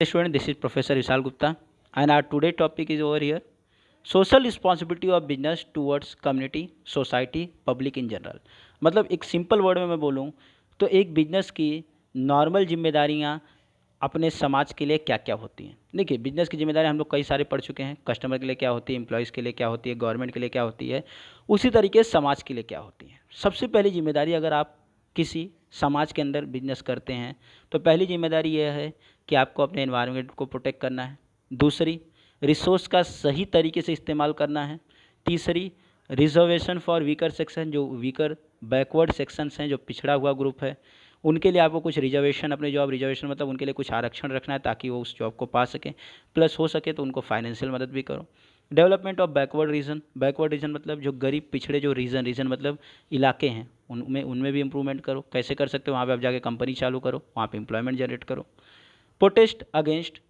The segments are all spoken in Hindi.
Student, this is Professor Vishal Gupta, and our today topic is over here: social responsibility of business towards community, society, public in general। मतलब एक सिंपल वर्ड में मैं बोलूँ तो एक बिजनेस की नॉर्मल जिम्मेदारियाँ अपने समाज के लिए क्या क्या होती हैं। देखिए, बिजनेस की जिम्मेदारी हम लोग कई सारे पढ़ चुके हैं। कस्टमर के लिए क्या होती है, एम्प्लॉयज़ के लिए क्या होती है, गवर्नमेंट के लिए क्या होती है, उसी तरीके से समाज के लिए क्या होती है। सबसे पहली जिम्मेदारी, अगर आप किसी समाज के अंदर बिजनेस करते हैं तो पहली जिम्मेदारी यह है कि आपको अपने एनवायरनमेंट को प्रोटेक्ट करना है। दूसरी, रिसोर्स का सही तरीके से इस्तेमाल करना है। तीसरी, रिजर्वेशन फॉर वीकर सेक्शन, जो वीकर बैकवर्ड सेक्शंस हैं, जो पिछड़ा हुआ ग्रुप है, उनके लिए आपको कुछ रिजर्वेशन, अपने जॉब रिजर्वेशन मतलब उनके लिए कुछ आरक्षण रखना है ताकि वो उस जॉब को पा सकें। प्लस हो सके तो उनको फाइनेंशियल मदद भी करो। डेवलपमेंट ऑफ बैकवर्ड रीजन मतलब जो गरीब पिछड़े जो रीजन मतलब इलाके हैं, उनमें भी इम्प्रूवमेंट करो। कैसे कर सकते हो? वहाँ पे आप जाके कंपनी चालू करो, वहाँ पे एम्प्लॉयमेंट जनरेट करो। Protest against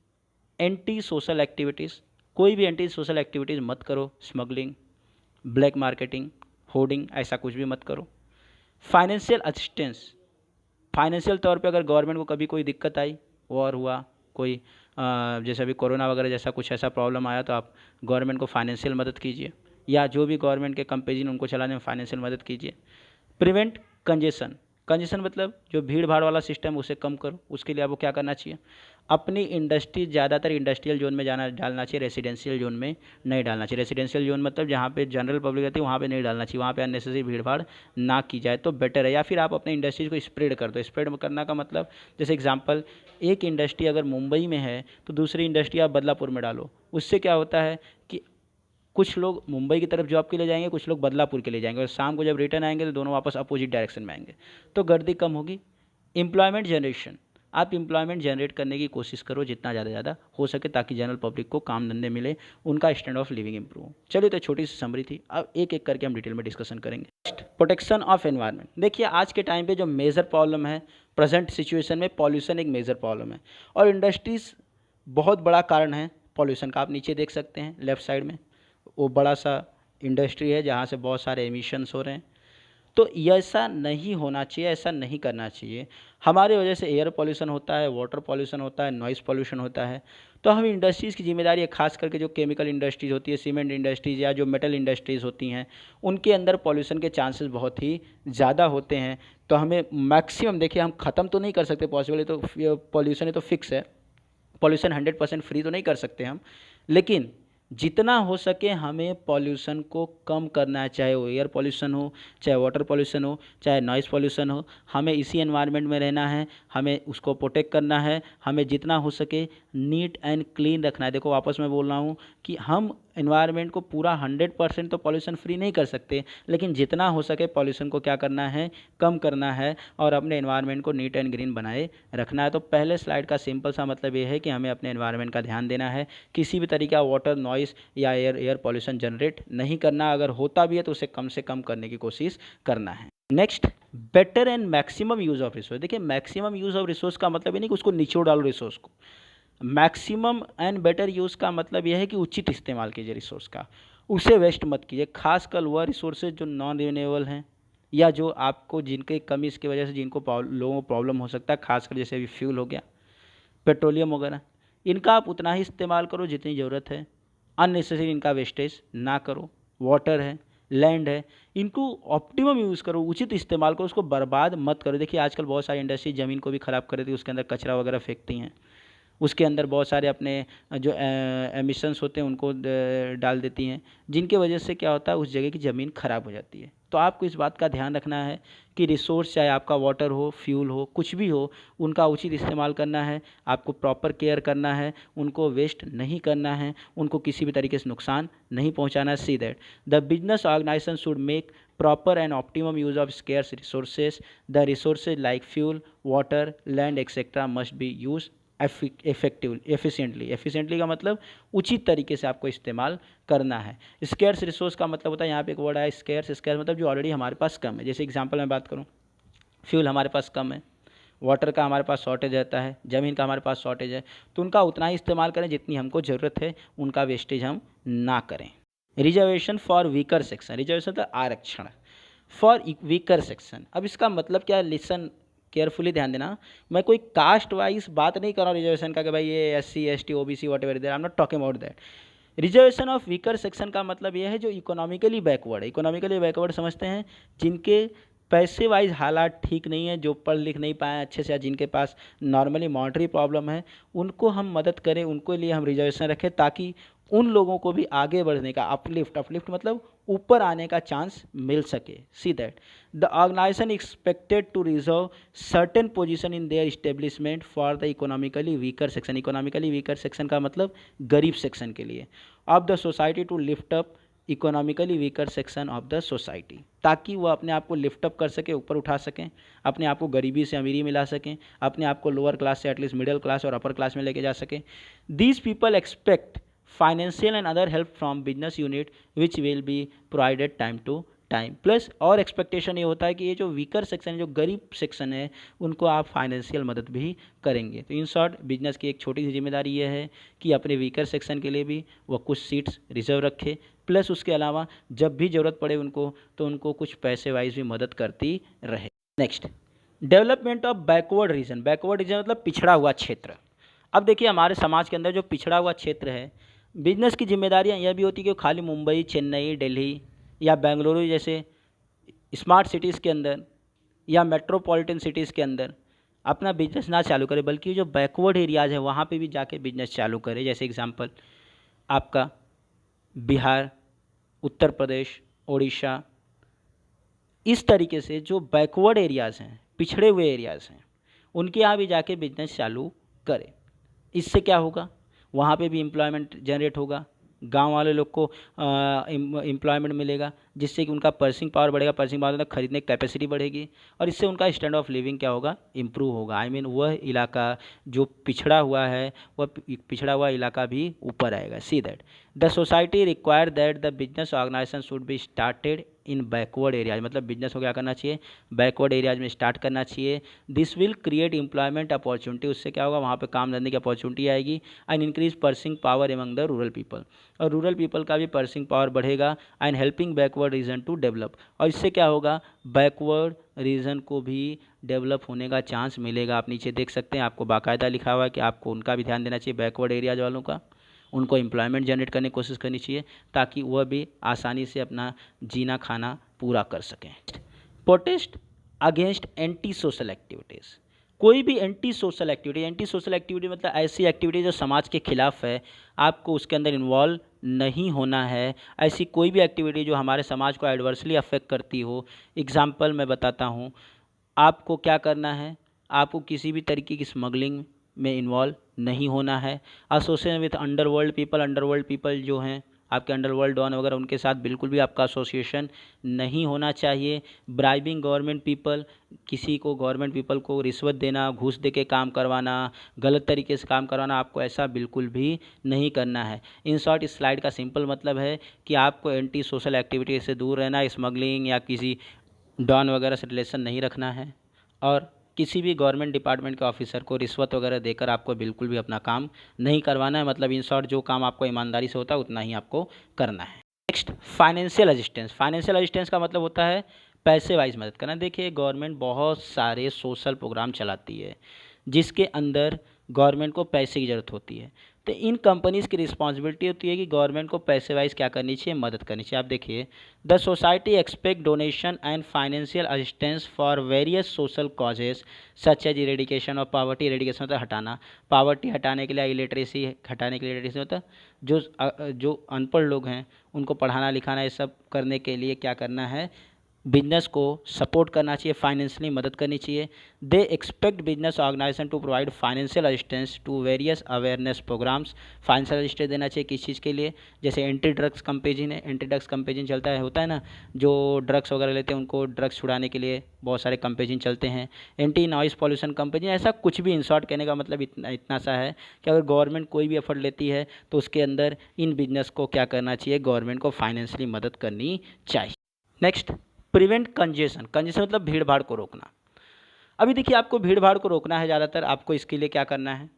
anti social activities, कोई भी एंटी सोशल एक्टिविटीज़ मत करो। स्मगलिंग, ब्लैक मार्केटिंग, होर्डिंग, ऐसा कुछ भी मत करो। फाइनेंशियल असिस्टेंस, फाइनेंशियल तौर पे अगर गवर्नमेंट को कभी कोई दिक्कत आई, वॉर हुआ, कोई जैसे अभी कोरोना वगैरह जैसा कुछ ऐसा प्रॉब्लम आया, तो आप गवर्नमेंट को फाइनेंशियल मदद कीजिए, या जो भी गवर्नमेंट के कंपेजिन उनको चलाने में फाइनेंशियल मदद कीजिए। प्रिवेंट कंजेशन, कंजेशन मतलब जो भीड़ भाड़ वाला सिस्टम उसे कम करो। उसके लिए आपको क्या करना चाहिए? अपनी इंडस्ट्री ज़्यादातर इंडस्ट्रियल जोन में डालना चाहिए, रेसिडेंशियल जोन में नहीं डालना चाहिए। रेसिडेंशियल जोन मतलब जहाँ पे जनरल पब्लिक रहती है वहाँ पे नहीं डालना चाहिए, वहाँ पे अननेसेसरी भीड़ भाड़ ना की जाए तो बेटर है। या फिर आप अपने इंडस्ट्रीज को स्प्रेड कर दो। स्प्रेड करना का मतलब, जैसे एग्जांपल, एक इंडस्ट्री अगर मुंबई में है तो दूसरी इंडस्ट्री आप बदलापुर में डालो। उससे क्या होता है कि कुछ लोग मुंबई की तरफ जॉब के लिए जाएंगे, कुछ लोग बदलापुर के लिए जाएंगे, और शाम को जब रिटर्न आएंगे तो दोनों वापस अपोजिट डायरेक्शन में आएंगे, तो गर्दी कम होगी। एम्प्लॉयमेंट जनरेशन, आप एम्प्लॉयमेंट जनरेट करने की कोशिश करो जितना ज़्यादा हो सके, ताकि जनरल पब्लिक को काम धंधे मिले, उनका स्टैंडर्ड ऑफ लिविंग इंप्रूव हो। चलिए, तो छोटी सी समरी थी, अब एक एक करके हम डिटेल में डिस्कशन करेंगे। प्रोटेक्शन ऑफ एनवायरनमेंट, देखिए आज के टाइम पे जो मेजर प्रॉब्लम है प्रेजेंट सिचुएशन में, पॉल्यूशन एक मेजर प्रॉब्लम है, और इंडस्ट्रीज़ बहुत बड़ा कारण है पॉल्यूशन का। आप नीचे देख सकते हैं लेफ्ट साइड में, वो बड़ा सा इंडस्ट्री है जहाँ से बहुत सारे एमिशंस हो रहे हैं। तो ऐसा नहीं होना चाहिए, ऐसा नहीं करना चाहिए। हमारे वजह से एयर पॉल्यूशन होता है, वाटर पॉल्यूशन होता है, नॉइज़ पॉल्यूशन होता है। तो हम इंडस्ट्रीज़ की जिम्मेदारी है, खास करके जो केमिकल इंडस्ट्रीज़ होती है, सीमेंट इंडस्ट्रीज़ या जो मेटल इंडस्ट्रीज़ होती हैं, उनके अंदर पॉल्यूशन के चांसेस बहुत ही ज़्यादा होते हैं। तो हमें मैक्सिमम, देखिए हम ख़त्म तो नहीं कर सकते, पॉसिबल है तो पॉल्यूशन है तो फिक्स है, पॉल्यूशन 100% फ्री तो नहीं कर सकते हम, लेकिन जितना हो सके हमें पॉल्यूशन को कम करना है। चाहे वो एयर पॉल्यूशन हो, चाहे वाटर पॉल्यूशन हो, चाहे नॉइज़ पॉल्यूशन हो, हमें इसी एनवायरनमेंट में रहना है, हमें उसको प्रोटेक्ट करना है, हमें जितना हो सके नीट एंड क्लीन रखना है। देखो, वापस मैं बोल रहा हूँ कि हम एनवायरनमेंट को पूरा 100% तो पॉल्यूशन फ्री नहीं कर सकते, लेकिन जितना हो सके पॉल्यूशन को क्या करना है, कम करना है, और अपने एनवायरनमेंट को नीट एंड ग्रीन बनाए रखना है। तो पहले स्लाइड का सिंपल सा मतलब ये है कि हमें अपने एनवायरनमेंट का ध्यान देना है, किसी भी तरीके का वाटर, नॉइज़ या एयर पॉल्यूशन जनरेट नहीं करना। अगर होता भी है तो उसे कम से कम करने की कोशिश करना है। Next, better and maximum use of resource. देखिए, मैक्सिमम यूज़ ऑफ रिसोर्स का मतलब ये नहीं कि उसको निचोड़ डालो रिसोर्स को। मैक्सिमम एंड बेटर यूज़ का मतलब यह है कि उचित इस्तेमाल कीजिए रिसोर्स का, उसे वेस्ट मत कीजिए। खासकर वह रिसोर्सेज जो नॉन रिन्यूएबल हैं, या जो आपको जिनके कमी इसकी वजह से जिनको लोगों को प्रॉब्लम हो सकता है, खासकर जैसे अभी फ्यूल हो गया, पेट्रोलियम वगैरह, इनका आप उतना ही इस्तेमाल करो जितनी ज़रूरत है। अननेसेसरी इनका वेस्टेज ना करो। वाटर है, लैंड है, इनको ऑप्टिमम यूज़ करो, उचित इस्तेमाल करो, उसको बर्बाद मत करो। देखिए, आजकल बहुत सारी इंडस्ट्री ज़मीन को भी ख़राब कर देती है, उसके अंदर कचरा वगैरह फेंकती हैं, उसके अंदर बहुत सारे अपने जो एमिशंस होते हैं उनको डाल देती हैं, जिनके वजह से क्या होता है, उस जगह की ज़मीन ख़राब हो जाती है। तो आपको इस बात का ध्यान रखना है कि रिसोर्स, चाहे आपका वाटर हो, फ्यूल हो, कुछ भी हो, उनका उचित इस्तेमाल करना है, आपको प्रॉपर केयर करना है, उनको वेस्ट नहीं करना है, उनको किसी भी तरीके से नुकसान नहीं पहुंचाना है। See that the business organization should make proper and optimum use of scarce resources. The resources like fuel, water, land, etc. must be used efficiently का मतलब उचित तरीके से आपको इस्तेमाल करना है। स्केर्स रिसोर्स का मतलब होता है, यहाँ पे एक वर्ड है स्केर्स मतलब जो ऑलरेडी हमारे पास कम है। जैसे एग्जांपल मैं बात करूँ, फ्यूल हमारे पास कम है, वाटर का हमारे पास शॉर्टेज रहता है, ज़मीन का हमारे पास शॉर्टेज है, तो उनका उतना ही इस्तेमाल करें जितनी हमको ज़रूरत है, उनका वेस्टेज हम ना करें। Reservation for weaker section, reservation मतलब आरक्षण फॉर वीकर सेक्शन। अब इसका मतलब क्या है, लिसन केयरफुली ध्यान देना, मैं कोई कास्ट वाइज बात नहीं कर रहा हूँ रिजर्वेशन का कि भाई ये SC ST OBC what ever, I am not talking about that. Reservation of weaker section का मतलब यह है जो इकोनॉमिकली बैकवर्ड है। इकोनॉमिकली बैकवर्ड समझते हैं जिनके पैसे वाइज हालात ठीक नहीं है, जो पढ़ लिख नहीं पाए अच्छे से, या जिनके पास नॉर्मली मॉनेटरी प्रॉब्लम है, उनको हम मदद करें, उनको लिए हम रिजर्वेशन रखें ताकि उन लोगों को भी आगे बढ़ने का अपलिफ्ट मतलब ऊपर आने का चांस मिल सके। See that the organization expected to reserve certain position in their establishment for the economically weaker section. Economically weaker section का मतलब गरीब सेक्शन के लिए, of the society to lift up economically weaker section of the society, ताकि वह अपने आप को लिफ्ट अप कर सके, ऊपर उठा सकें, अपने आप को गरीबी से अमीरी मिला सकें, अपने आप को लोअर क्लास से एटलीस्ट मिडिल क्लास और अपर क्लास में लेके जा सकें। These people expect financial and other help from business unit which will be provided time to time. Plus और एक्सपेक्टेशन ये होता है कि ये जो वीकर सेक्शन है, जो गरीब सेक्शन है, उनको आप फाइनेंशियल मदद भी करेंगे। तो इन शॉर्ट बिजनेस की एक छोटी सी जिम्मेदारी ये है कि अपने वीकर सेक्शन के लिए भी वो कुछ सीट्स रिजर्व रखे, प्लस उसके अलावा जब भी ज़रूरत पड़े उनको, तो उनको कुछ पैसे वाइज भी मदद करती रहे। Next, development of backward region. Backward region मतलब पिछड़ा हुआ क्षेत्र। अब देखिए हमारे समाज के अंदर जो पिछड़ा हुआ क्षेत्र है, बिजनेस की जिम्मेदारियां यह भी होती है कि खाली मुंबई, चेन्नई, दिल्ली या बेंगलुरु जैसे स्मार्ट सिटीज़ के अंदर या मेट्रोपॉलिटन सिटीज़ के अंदर अपना बिजनेस ना चालू करे, बल्कि जो बैकवर्ड एरियाज़ है वहाँ पे भी जाके बिजनेस चालू करे। जैसे एग्जांपल आपका बिहार, उत्तर प्रदेश, उड़ीसा, इस तरीके से जो बैकवर्ड एरियाज़ हैं, पिछड़े हुए एरियाज़ हैं, उनके यहाँ भी जाके बिजनेस चालू करें। इससे क्या होगा, वहाँ पे भी एम्प्लॉयमेंट जनरेट होगा, गांव वाले लोग को एम्प्लॉयमेंट मिलेगा, जिससे कि उनका पर्सिंग पावर बढ़ेगा। पर्सिंग पावर मतलब खरीदने की कैपेसिटी बढ़ेगी, और इससे उनका स्टैंडर्ड ऑफ लिविंग क्या होगा, इम्प्रूव होगा। आई मीन वह इलाका जो पिछड़ा हुआ है, वह पिछड़ा हुआ इलाका भी ऊपर आएगा। See that the society require that the business organization should be started in backward areas. मतलब बिजनेस को क्या करना चाहिए, बैकवर्ड एरियाज में स्टार्ट करना चाहिए। This will create employment opportunity. उससे क्या होगा, वहाँ पे काम धंधे की अपॉर्चुनिटी आएगी। And increase purchasing power among the rural people, और रूरल पीपल का भी पर्सिंग पावर बढ़ेगा। And helping backward region to develop, और इससे क्या होगा, बैकवर्ड रीजन को भी डेवलप होने का चांस मिलेगा। आप नीचे देख सकते हैं, आपको बाकायदा लिखा हुआ है कि आपको उनका भी ध्यान देना चाहिए, बैकवर्ड एरियाज वालों का। उनको एम्प्लॉयमेंट जनरेट करने की कोशिश करनी चाहिए ताकि वह भी आसानी से अपना जीना खाना पूरा कर सकें। Protest against anti social activities. कोई भी एंटी सोशल एक्टिविटी मतलब ऐसी एक्टिविटी जो समाज के खिलाफ है, आपको उसके अंदर इन्वॉल्व नहीं होना है। ऐसी कोई भी एक्टिविटी जो हमारे समाज को एडवर्सली अफेक्ट करती हो। एग्जाम्पल मैं बताता हूँ, आपको क्या करना है, आपको किसी भी तरीके की स्मगलिंग में इन्वॉल्व नहीं होना है। एसोसिएशन विथ अंडरवर्ल्ड पीपल जो हैं आपके अंडरवर्ल्ड डॉन वगैरह, उनके साथ बिल्कुल भी आपका एसोसिएशन नहीं होना चाहिए। ब्राइबिंग गवर्नमेंट पीपल, किसी को गवर्नमेंट पीपल को रिश्वत देना, घूस दे के काम करवाना, गलत तरीके से काम करवाना, आपको ऐसा बिल्कुल भी नहीं करना है। इन शॉर्ट इस स्लाइड का सिंपल मतलब है कि आपको एंटी सोशल एक्टिविटी से दूर रहना, स्मगलिंग या किसी डॉन वगैरह से रिलेशन नहीं रखना है, और किसी भी गवर्नमेंट डिपार्टमेंट के ऑफिसर को रिश्वत वगैरह देकर आपको बिल्कुल भी अपना काम नहीं करवाना है। मतलब इन शॉर्ट जो काम आपको ईमानदारी से होता है उतना ही आपको करना है। Next, financial assistance. Financial assistance का मतलब होता है पैसे वाइज मदद करना। देखिए गवर्नमेंट बहुत सारे सोशल प्रोग्राम चलाती है जिसके अंदर गवर्नमेंट को पैसे की ज़रूरत होती है। तो इन कंपनीज़ की रिस्पॉन्सिबिलिटी होती है कि गवर्नमेंट को पैसे वाइज क्या करनी चाहिए, मदद करनी चाहिए। आप देखिए, the society expect donation and financial assistance for various social causes such as eradication of poverty. Eradication होता है हटाना, पावर्टी हटाने के लिए, इलिटरेसी हटाने के लिए। इलिटरेसी होता है जो अनपढ़ लोग हैं उनको पढ़ाना लिखाना, ये सब करने के लिए क्या करना है, बिजनेस को सपोर्ट करना चाहिए, फाइनेंशियली मदद करनी चाहिए। They expect business organization to provide financial assistance to various awareness programmes. Financial assistance देना चाहिए किस चीज़ के लिए, जैसे एंटी ड्रग्स कैंपेन है, एंटी ड्रग्स कैंपेन चलता है, होता है ना, जो ड्रग्स वगैरह लेते हैं उनको ड्रग्स छुड़ाने के लिए बहुत सारे कैंपेन चलते हैं। एंटी नॉइस पॉल्यूशन कैंपेन, ऐसा कुछ भी। इन शॉर्ट कहने का मतलब इतना सा है कि अगर गवर्नमेंट कोई भी एफर्ट लेती है तो उसके अंदर इन बिजनेस को क्या करना चाहिए, गवर्नमेंट को फाइनेंशियली मदद करनी चाहिए। Next, prevent congestion. कंजेशन मतलब भीड़ भाड़ को रोकना। अभी देखिए आपको भीड़ भाड़ को रोकना है ज़्यादातर, आपको इसके लिए क्या करना है,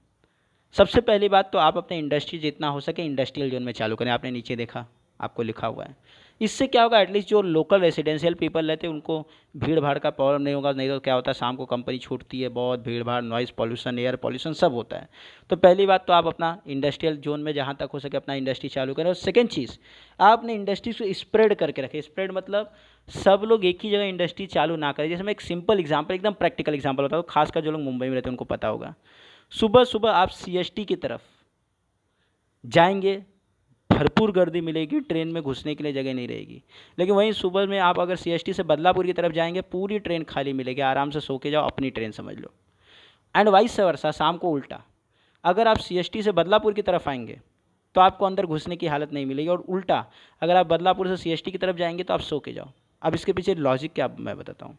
सबसे पहली बात तो आप अपने इंडस्ट्री जितना हो सके इंडस्ट्रियल जोन में चालू करें। आपने नीचे देखा आपको लिखा हुआ है इससे क्या होगा, एटलीस्ट जो लोकल रेसिडेंशियल पीपल रहते हैं उनको भीड़ भाड़ का प्रॉब्लम नहीं होगा। नहीं तो क्या होता है, शाम को कंपनी छूटती है, बहुत भीड़ भाड़, नॉइज़ पॉल्यूशन, एयर पॉल्यूशन सब होता है। तो पहली बात तो आप अपना इंडस्ट्रियल जोन में जहाँ तक हो सके अपना इंडस्ट्री चालू करें। और सेकेंड चीज़, आपने इंडस्ट्री को स्प्रेड करके रखें। स्प्रेड मतलब सब लोग एक ही जगह इंडस्ट्री चालू ना करें। जैसे मैं एक सिंपल एग्जाम्पल, एकदम प्रैक्टिकल एग्जाम्पल बताऊँ, खासकर जो लोग मुंबई में रहते हैं उनको पता होगा। सुबह सुबह आप CST की तरफ जाएंगे, भरपूर गर्दी मिलेगी, ट्रेन में घुसने के लिए जगह नहीं रहेगी। लेकिन वहीं सुबह में आप अगर CST से बदलापुर की तरफ जाएंगे, पूरी ट्रेन खाली मिलेगी, आराम से सो के जाओ, अपनी ट्रेन समझ लो। एंड वाइस वर्सा, शाम को उल्टा, अगर आप CST से बदलापुर की तरफ आएंगे तो आपको अंदर घुसने की हालत नहीं मिलेगी, और उल्टा अगर आप बदलापुर से CST की तरफ जाएंगे तो आप सो के जाओ। अब इसके पीछे लॉजिक क्या मैं बताता हूँ।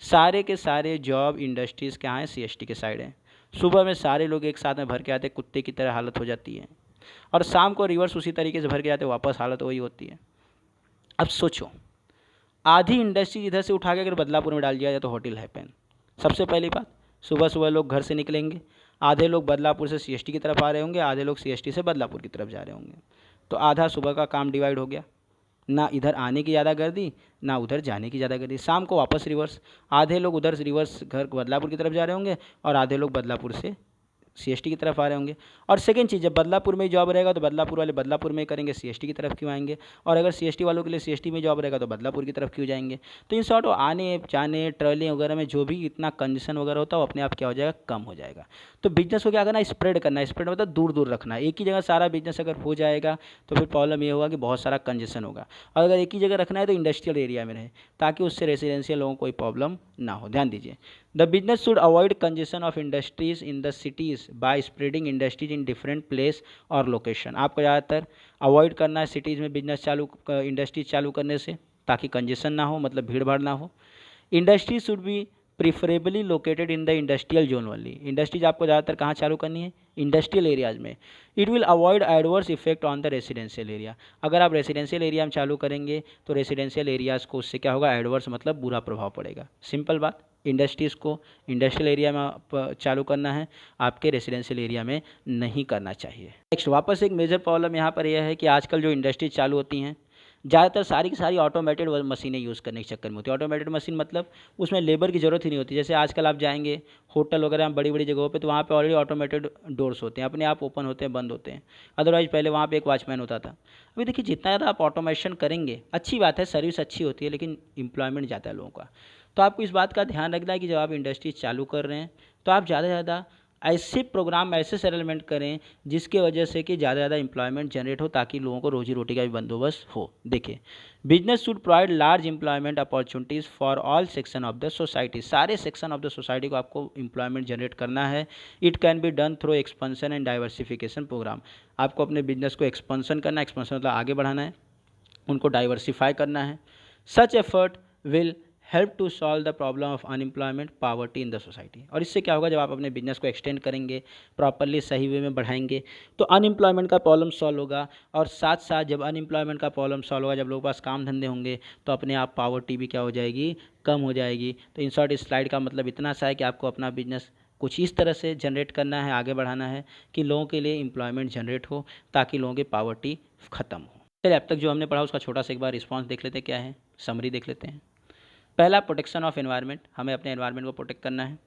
सारे के सारे जॉब इंडस्ट्रीज़ क्या हैं, CST के साइड हैं। सुबह में सारे लोग एक साथ में भर के आते, कुत्ते की तरह हालत हो जाती है, और शाम को रिवर्स उसी तरीके से भर के जाते, वापस हालत वही होती है। अब सोचो, आधी इंडस्ट्री इधर से उठा के अगर बदलापुर में डाल दिया जाए तो होटल हैपन। सबसे पहली बात, सुबह सुबह लोग घर से निकलेंगे, आधे लोग बदलापुर से CST की तरफ आ रहे होंगे, आधे लोग CST से बदलापुर की तरफ जा रहे होंगे। तो आधा सुबह का काम डिवाइड हो गया, ना इधर आने की ज़्यादा गर्दी, ना उधर जाने की ज़्यादा गर्दी। शाम को वापस रिवर्स, आधे लोग उधर से रिवर्स घर बदलापुर की तरफ जा रहे होंगे, और आधे लोग बदलापुर से CST की तरफ आ रहे होंगे। और सेकंड चीज़, जब बदलापुर में ही जॉब रहेगा तो बदलापुर वाले बदलापुर में करेंगे, CST की तरफ क्यों आएंगे? और अगर CST वालों के लिए CST में जॉब रहेगा तो बदलापुर की तरफ क्यों जाएंगे? तो इन शॉर्ट आने जाने ट्रैवलिंग वगैरह में जो भी इतना कंजेशन वगैरह होता है वो अपने आप क्या हो जाएगा, कम हो जाएगा। तो बिजनेस को क्या करना है, स्प्रेड करना है। स्प्रेड मतलब दूर दूर रखना है। एक ही जगह सारा बिजनेस अगर हो जाएगा तो फिर प्रॉब्लम ये होगा कि बहुत सारा कंजेशन होगा। और अगर एक ही जगह रखना है तो इंडस्ट्रियल एरिया में रहे, ताकि उससे रेसिडेंशियल लोगों को कोई प्रॉब्लम ना हो। ध्यान दीजिए, the business should avoid congestion of industries in the cities by spreading industries in different place और लोकेशन। आपको ज़्यादातर अवॉइड करना है सिटीज़ में बिजनेस चालू इंडस्ट्रीज चालू करने से, ताकि कंजेशन ना हो, मतलब भीड़ भाड़ ना हो। Industry should be preferably located in the industrial zone वाली। इंडस्ट्रीज आपको ज़्यादातर कहाँ चालू करनी है, इंडस्ट्रियल एरियाज़ में। It will avoid adverse effect on the residential area. अगर आप रेसिडेंशियल एरिया में चालू करेंगे तो रेसिडेंशियल एरियाज़ को उससे क्या होगा, एडवर्स मतलब बुरा प्रभाव पड़ेगा। सिंपल बात, इंडस्ट्रीज़ को इंडस्ट्रियल एरिया में चालू करना है, आपके रेसिडेंशियल एरिया में नहीं करना चाहिए। नेक्स्ट, वापस एक मेजर प्रॉब्लम यहाँ पर यह है कि आजकल जो इंडस्ट्रीज चालू होती हैं ज़्यादातर सारी की सारी ऑटोमेटेड मशीनें यूज़ करने के चक्कर में होती है। ऑटोमेटेड मशीन मतलब उसमें लेबर की ज़रूरत ही नहीं होती। जैसे आजकल आप जाएंगे होटल वगैरह में, बड़ी बड़ी जगहों पे, तो वहाँ पे ऑलरेडी ऑटोमेटेड डोर्स होते हैं, अपने आप ओपन होते हैं, बंद होते हैं। अदरवाइज़ पहले वहाँ पे एक वॉचमैन होता था। अभी देखिए, जितना ज़्यादा आप ऑटोमेशन करेंगे, अच्छी बात है, सर्विस अच्छी होती है, लेकिन एम्प्लॉयमेंट जाता है लोगों का। तो आपको इस बात का ध्यान रखना है कि जब आप इंडस्ट्री चालू कर रहे हैं तो आप ज़्यादा से ज़्यादा ऐसे प्रोग्राम, ऐसे सेटलमेंट करें जिसके वजह से कि ज़्यादा से ज़्यादा एम्प्लॉयमेंट जनरेट हो, ताकि लोगों को रोजी रोटी का भी बंदोबस्त हो। देखिए, business should provide large employment opportunities for all section of the society. सारे सेक्शन ऑफ द सोसाइटी को आपको एम्प्लॉयमेंट जनरेट करना है। It can be done through expansion and diversification programme. आपको अपने बिजनेस को एक्सपेंशन करना है, एक्सपेंशन मतलब आगे बढ़ाना है, उनको डाइवर्सिफाई करना है। Such effort will help to solve the problem of unemployment poverty in the society. और इससे क्या होगा, जब आप अपने बिजनेस को एक्सटेंड करेंगे, प्रॉपरली सही वे में बढ़ाएंगे, तो अनएम्प्लॉयमेंट का प्रॉब्लम सॉल्व होगा। और साथ साथ जब अनएम्प्लॉयमेंट का प्रॉब्लम सॉल्व होगा, जब लोगों के पास काम धंधे होंगे, तो अपने आप पावर्टी भी क्या हो जाएगी, कम हो जाएगी। तो इन शॉर्ट इस स्लाइड का मतलब इतना सा है कि आपको अपना बिजनेस कुछ इस तरह से जनरेट करना है, आगे बढ़ाना है कि लोगों के लिए एम्प्लॉयमेंट जनरेट हो, ताकि लोगों की पावर्टी ख़त्म हो। चलिए, अब तक जो हमने पढ़ा उसका छोटा सा एक बार रिस्पॉन्स देख लेते हैं, क्या है, समरी देख लेते हैं। पहला, प्रोटेक्शन ऑफ एनवायरनमेंट। हमें अपने एनवायरनमेंट को प्रोटेक्ट करना है।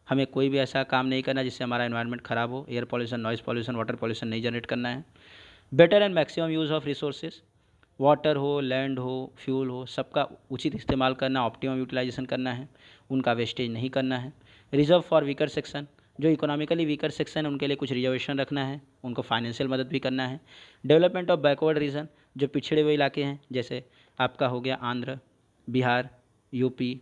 हमें कोई भी ऐसा काम नहीं करना जिससे हमारा एनवायरनमेंट ख़राब हो। Air pollution, noise pollution, water pollution नहीं जनरेट करना है। Better and maximum use of resources, water हो, लैंड हो, फ्यूल हो, सबका उचित इस्तेमाल करना, ऑप्टिमम यूटिलाइजेशन करना है, उनका वेस्टेज नहीं करना है। रिजर्व फॉर वीकर सेक्शन, जो इकोनॉमिकली वीकर सेक्शन है उनके लिए कुछ रिजर्वेशन रखना है, उनको फाइनेंशियल मदद भी करना है। डेवलपमेंट ऑफ बैकवर्ड रीजन, जो पिछड़े हुए इलाके हैं, जैसे आपका हो गया आंध्र, बिहार, यूपी,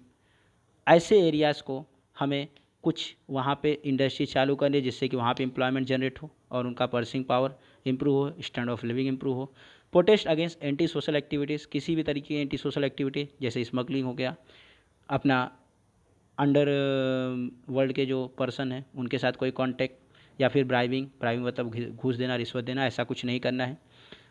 ऐसे एरियाज़ को हमें कुछ वहाँ पे इंडस्ट्री चालू करनी है, जिससे कि वहाँ पे एम्प्लॉयमेंट जनरेट हो और उनका पर्सिंग पावर इंप्रूव हो, स्टैंडर्ड ऑफ लिविंग इंप्रूव हो। Protest against anti social activities, किसी भी तरीके की एंटी सोशल एक्टिविटी, जैसे स्मगलिंग हो गया, अपना अंडर वर्ल्ड के जो पर्सन हैं उनके साथ कोई कॉन्टैक्ट, या फिर ब्राइबिंग मतलब घूस देना, रिश्वत देना, ऐसा कुछ नहीं करना है।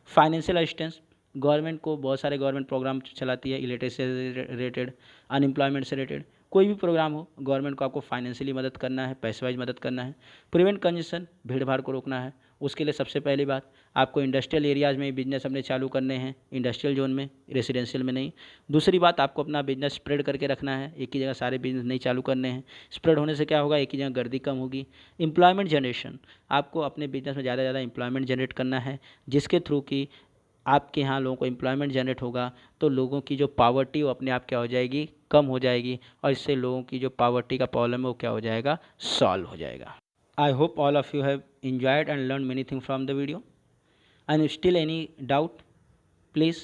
फाइनेंशियल असिस्टेंस, गवर्नमेंट को बहुत सारे गवर्नमेंट प्रोग्राम चलाती है, इलिटरेसी से रिलेटेड, अनएम्प्लॉयमेंट से रिलेटेड, कोई भी प्रोग्राम हो, गवर्नमेंट को आपको फाइनेंशियली मदद करना है, पैसे वाइज मदद करना है। प्रिवेंट कंजेशन, भीड़ भाड़ को रोकना है, उसके लिए सबसे पहली बात आपको इंडस्ट्रियल एरियाज़ में बिजनेस अपने चालू करने हैं, इंडस्ट्रियल जोन में, रेसिडेंशियल में नहीं। दूसरी बात, आपको अपना बिजनेस स्प्रेड करके रखना है, एक ही जगह सारे बिजनेस नहीं चालू करने हैं। स्प्रेड होने से क्या होगा, एक ही जगह गर्दी कम होगी। एम्प्लॉयमेंट जनरेशन, आपको अपने बिजनेस में ज़्यादा से ज़्यादा एम्प्लॉयमेंट जनरेट करना है, जिसके थ्रू कि आपके यहाँ लोगों को एम्प्लॉयमेंट जनरेट होगा तो लोगों की जो पावर्टी वो अपने आप क्या हो जाएगी, कम हो जाएगी, और इससे लोगों की जो पावर्टी का प्रॉब्लम है वो क्या हो जाएगा, सॉल्व हो जाएगा। I hope all of you have enjoyed and learned many things from the video. And if still any doubt, please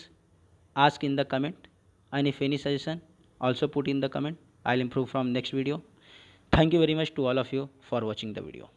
ask in the comment. And if any suggestion, also put in the comment. I'll improve from next video. Thank you very much to all of you for watching the video.